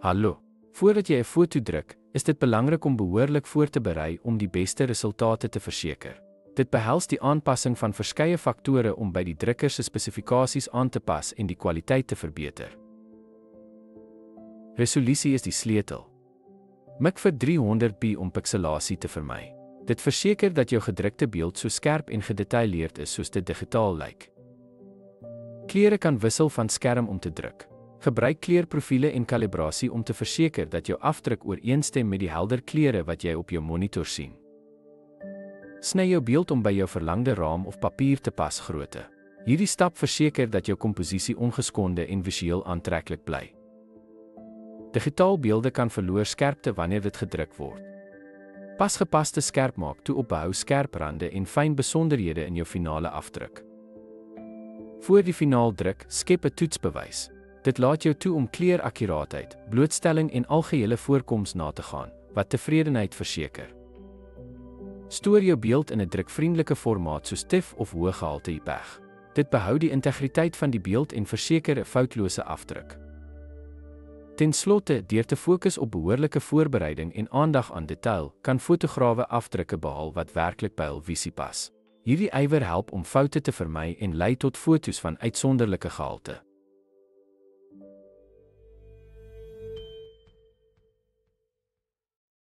Hallo. Voordat jy 'n foto druk, is dit belangrik om behoorlik voor te berei om die beste resultate te verseker. Dit behels die aanpassing van verskeie faktore om by die drukker se spesifikasies aan te pas en die kwaliteit te verbeter. Resolusie is die sleutel. Mik vir 300p om pikselasie te vermy. Dit verseker dat jou gedrukte beeld so skerp en gedetailleerd is soos dit digitaal lyk. Kleure kan wissel van skerm om te druk. Gebruik kleurprofiele en kalibrasie om te verseker dat jou afdruk ooreenstem met die helder kleure wat jy op jou monitor sien. Sny jou beeld om by jou verlangde raam of papier te pas grootte. Hierdie stap verseker dat jou komposisie ongeskonde en visueel aantreklik bly. Digitaal beelde kan verloor skerpte wanneer dit gedruk word. Pas gepaste skerpmaak toe op behou skerp rande en fyn besonderhede in jou finale afdruk. Voor die finaal druk, skep 'n toetsbewys. Dit laat jou toe om kleurakkuraatheid, blootstelling en algehele voorkoms na te gaan, wat tevredenheid verseker. Stoor jou beeld in 'n drukvriendelike formaat soos TIFF of hoëgehalte JPEG. Dit behou die integriteit van die beeld en verseker 'n foutlose afdruk. Ten slotte, deur te fokus op behoorlike voorbereiding en aandag aan detail, kan fotograwe afdrukke behaal wat werklik by hul visie pas. Hierdie ywer help om foute te vermy en lei tot foto's van uitsonderlike gehalte.